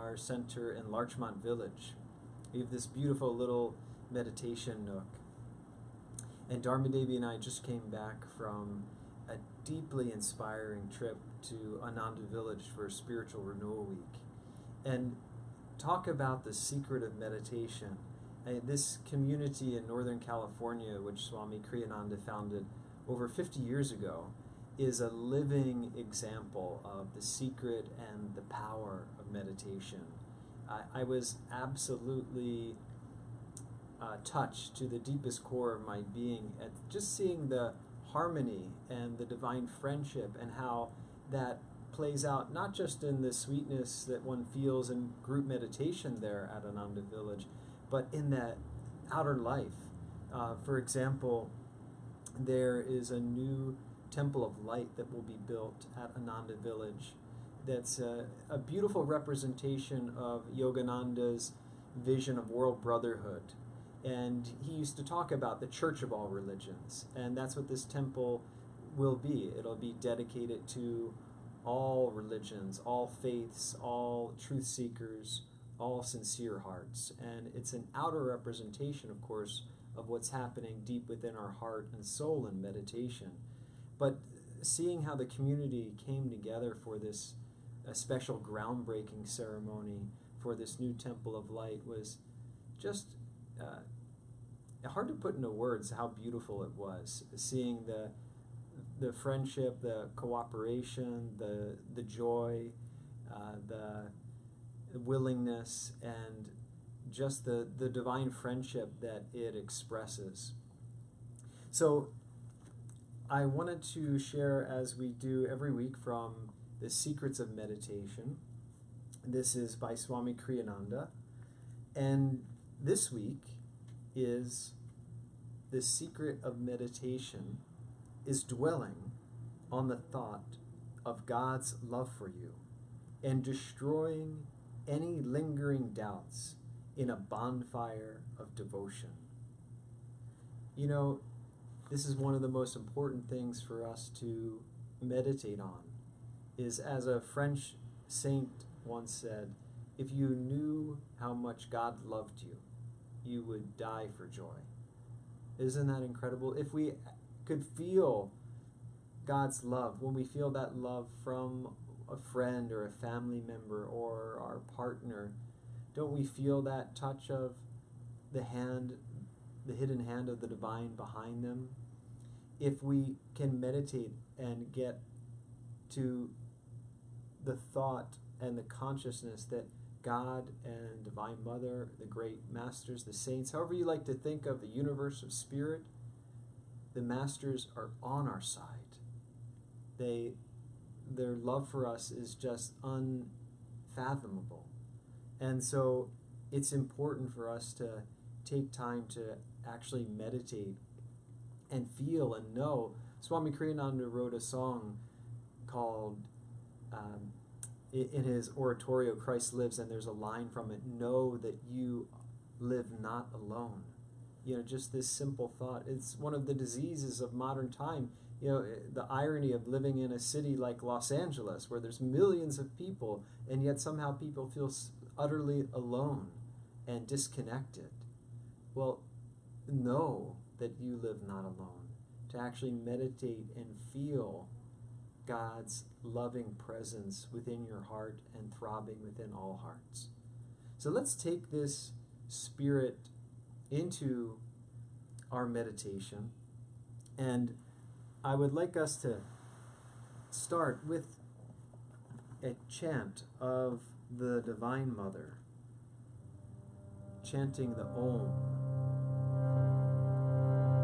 our center in Larchmont Village. We have this beautiful little meditation nook. And Dharma Devi and I just came back from a deeply inspiring trip to Ananda Village for Spiritual Renewal Week. And talk about the secret of meditation. This community in Northern California, which Swami Kriyananda founded over 50 years ago, is a living example of the secret and the power of meditation. I was absolutely touched to the deepest core of my being at just seeing the harmony and the divine friendship and how that plays out not just in the sweetness that one feels in group meditation there at Ananda Village, but in that outer life. For example, there is a new temple of light that will be built at Ananda Village that's a beautiful representation of Yogananda's vision of world brotherhood. And he used to talk about the church of all religions, and that's what this temple will be. It'll be dedicated to all religions, all faiths, all truth seekers, all sincere hearts. And it's an outer representation, of course, of what's happening deep within our heart and soul in meditation. But seeing how the community came together for this special groundbreaking ceremony for this new temple of light was just hard to put into words how beautiful it was. Seeing the friendship, the cooperation, the joy, the willingness, and just the divine friendship that it expresses. So I wanted to share, as we do every week, from The Secrets of Meditation. This is by Swami Kriyananda. And this week is the secret of meditation is dwelling on the thought of God's love for you and destroying any lingering doubts in a bonfire of devotion. You know, this is one of the most important things for us to meditate on, is, as a French saint once said, if you knew how much God loved you, you would die for joy. Isn't that incredible? If we could feel God's love, when we feel that love from a friend or a family member or our partner, don't we feel that touch of the hand, the hidden hand of the divine behind them? If we can meditate and get to the thought and the consciousness that God and Divine Mother, the great masters, the saints, however you like to think of the universe of spirit, the masters are on our side. Their love for us is just unfathomable. And so it's important for us to take time to actually meditate and feel and know. Swami Kriyananda wrote a song called, in his oratorio, Christ Lives, and there's a line from it, know that you live not alone. You know, just this simple thought. It's one of the diseases of modern time. You know, the irony of living in a city like Los Angeles, where there's millions of people, and yet somehow people feel utterly alone and disconnected. Well, know that you live not alone. To actually meditate and feel God's loving presence within your heart and throbbing within all hearts. So let's take this spirit into our meditation, and I would like us to start with a chant of the Divine Mother, chanting the Om.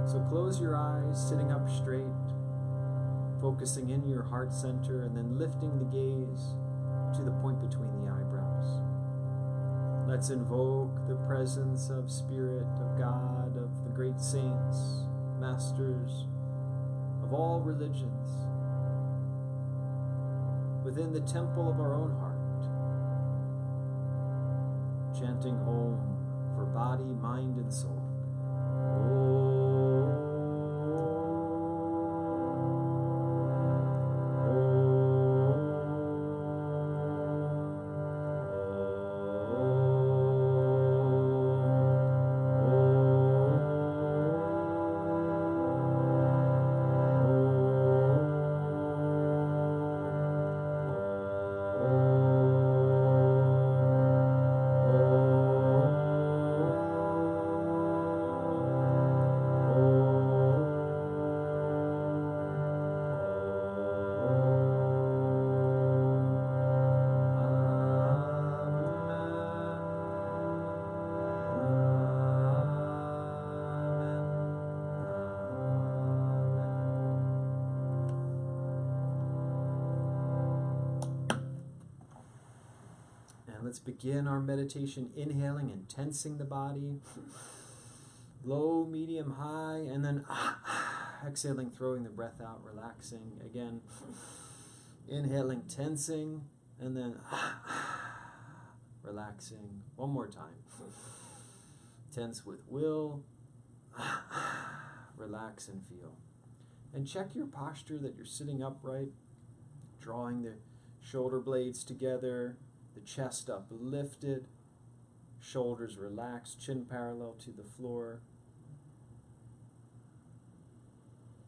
So close your eyes, sitting up straight, focusing in your heart center, and then lifting the gaze to the point between the eyebrows. Let's invoke the presence of Spirit, of God, of the great saints, masters of all religions, within the temple of our own heart, chanting Om for body, mind, and soul. Om. And let's begin our meditation inhaling and tensing the body. Low, medium, high, and then exhaling, throwing the breath out, relaxing. Again, inhaling, tensing, and then relaxing. One more time. Tense with will. Relax and feel. And check your posture that you're sitting upright, drawing the shoulder blades together, the chest up lifted, shoulders relaxed, chin parallel to the floor.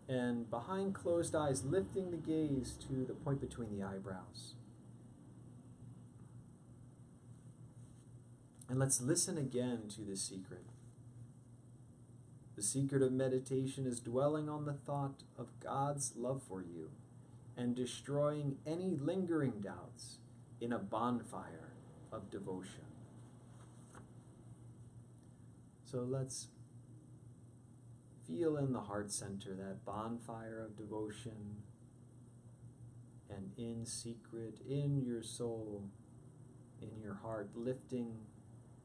And behind closed eyes, lifting the gaze to the point between the eyebrows. And let's listen again to the secret. The secret of meditation is dwelling on the thought of God's love for you and destroying any lingering doubts in a bonfire of devotion. So let's feel in the heart center that bonfire of devotion, and in secret, in your soul, in your heart, lifting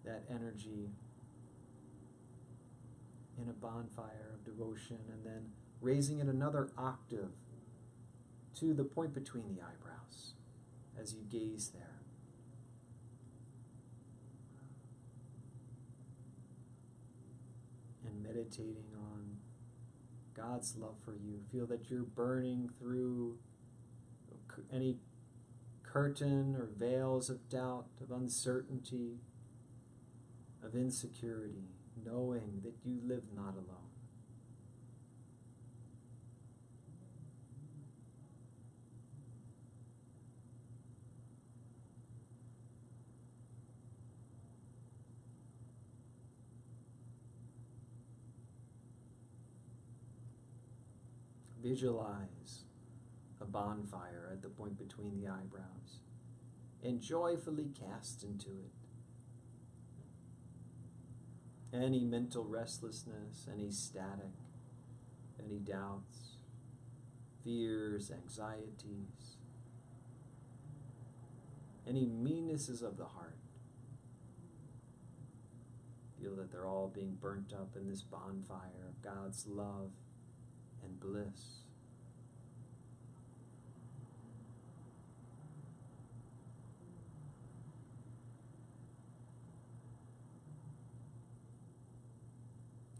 that energy in a bonfire of devotion, and then raising it another octave to the point between the eyebrows as you gaze there. And meditating on God's love for you. Feel that you're burning through any curtain or veils of doubt, of uncertainty, of insecurity, knowing that you live not alone. Visualize a bonfire at the point between the eyebrows and joyfully cast into it any mental restlessness, any static, any doubts, fears, anxieties, any meannesses of the heart. Feel that they're all being burnt up in this bonfire of God's love and bliss.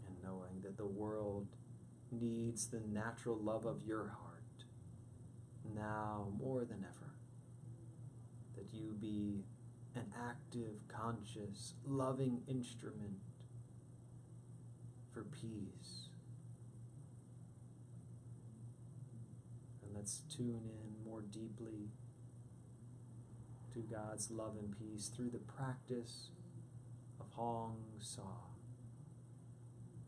And knowing that the world needs the natural love of your heart now more than ever. That you be an active, conscious, loving instrument for peace. Let's tune in more deeply to God's love and peace through the practice of Hong Sa,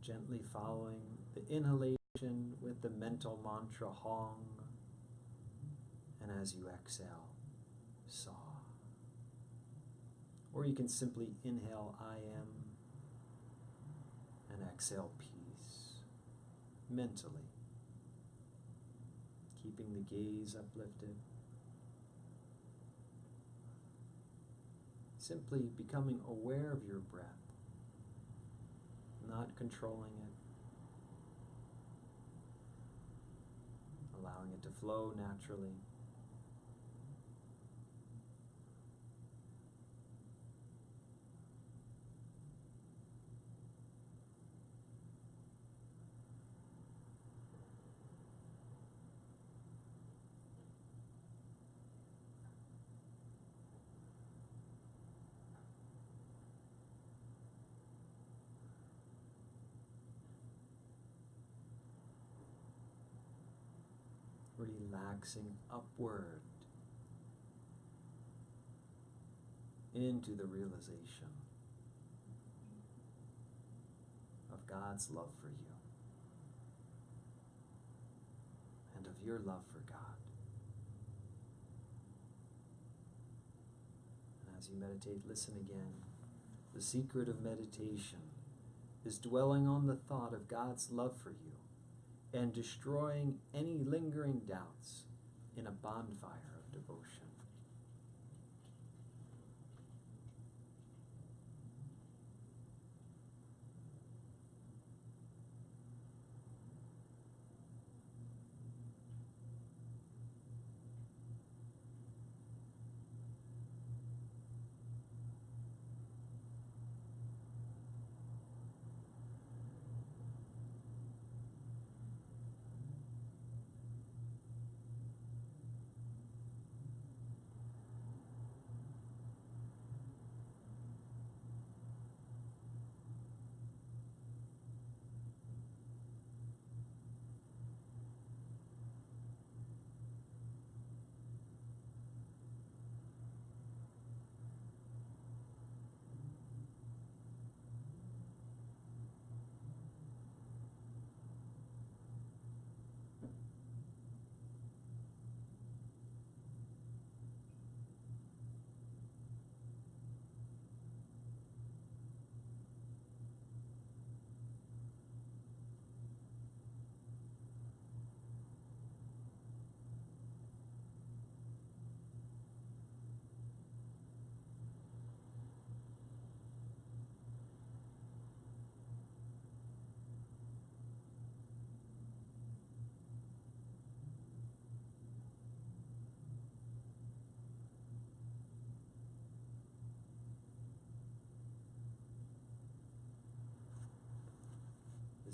gently following the inhalation with the mental mantra Hong, and as you exhale, Sa. Or you can simply inhale I am and exhale peace mentally. Keeping the gaze uplifted. Simply becoming aware of your breath, not controlling it, allowing it to flow naturally. Relaxing upward into the realization of God's love for you and of your love for God. And as you meditate, listen again. The secret of meditation is dwelling on the thought of God's love for you and destroying any lingering doubts in a bonfire of devotion.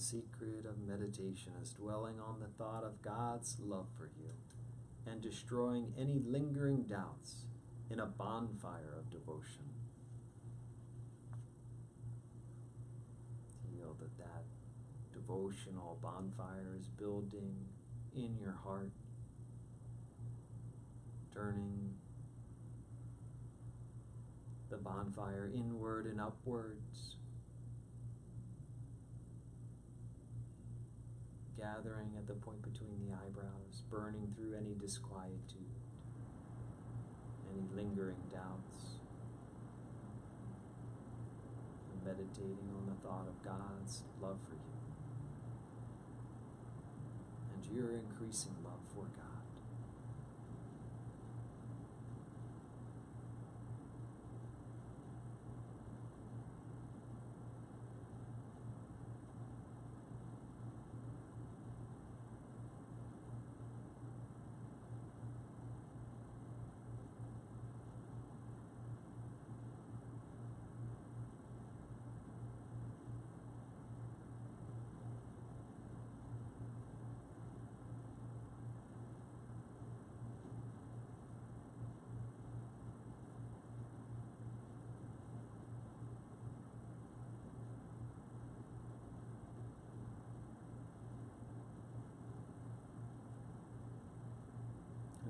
The secret of meditation is dwelling on the thought of God's love for you and destroying any lingering doubts in a bonfire of devotion. Feel that that devotional bonfire is building in your heart, turning the bonfire inward and upwards, gathering at the point between the eyebrows, burning through any disquietude, any lingering doubts, and meditating on the thought of God's love for you and your increasing love for God.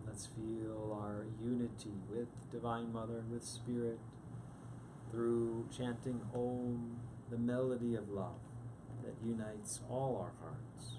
Let's feel our unity with Divine Mother, with Spirit, through chanting Om, the melody of love that unites all our hearts.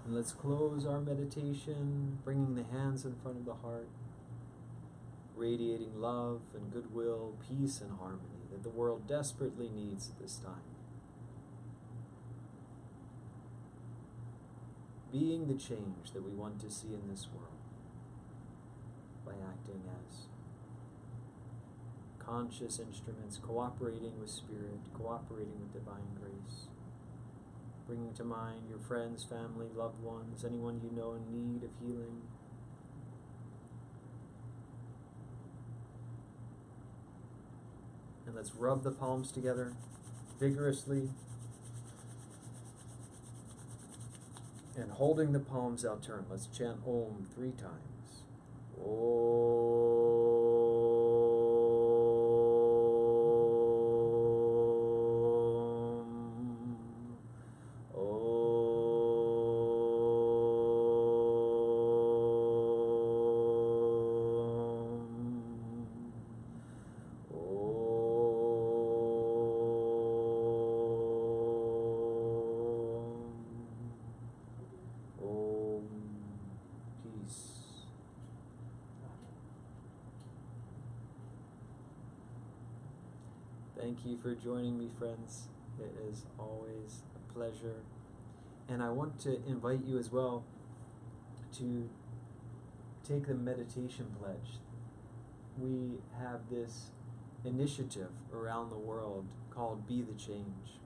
Let's close our meditation, bringing the hands in front of the heart, radiating love and goodwill, peace and harmony that the world desperately needs at this time. Being the change that we want to see in this world by acting as conscious instruments, cooperating with Spirit, cooperating with Divine Grace. Bringing to mind your friends, family, loved ones, anyone you know in need of healing. And let's rub the palms together vigorously. And holding the palms outturned, let's chant Om 3 times. Om. Thank you for joining me, friends. It is always a pleasure. And I want to invite you as well to take the meditation pledge. We have this initiative around the world called Be the Change.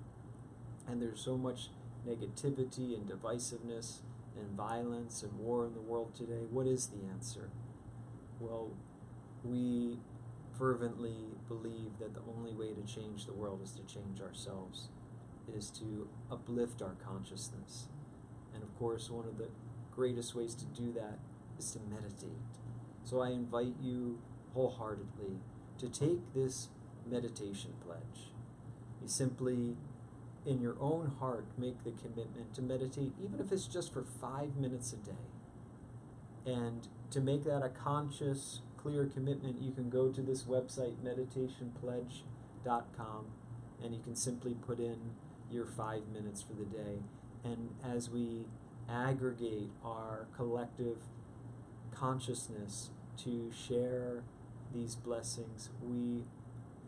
And there's so much negativity and divisiveness and violence and war in the world today. What is the answer? Well, we fervently believe that the only way to change the world is to change ourselves, is to uplift our consciousness. And of course, one of the greatest ways to do that is to meditate. So I invite you wholeheartedly to take this meditation pledge. You simply, in your own heart, make the commitment to meditate, even if it's just for 5 minutes a day. And to make that a conscious, clear commitment, you can go to this website, meditationpledge.com, bonfire.com, and you can simply put in your 5 minutes for the day. And as we aggregate our collective consciousness to share these blessings,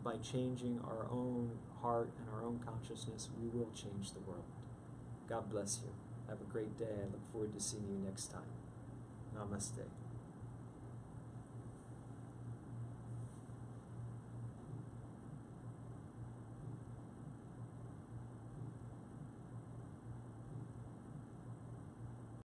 by changing our own heart and our own consciousness, we will change the world. God bless you. Have a great day. I look forward to seeing you next time. Namaste.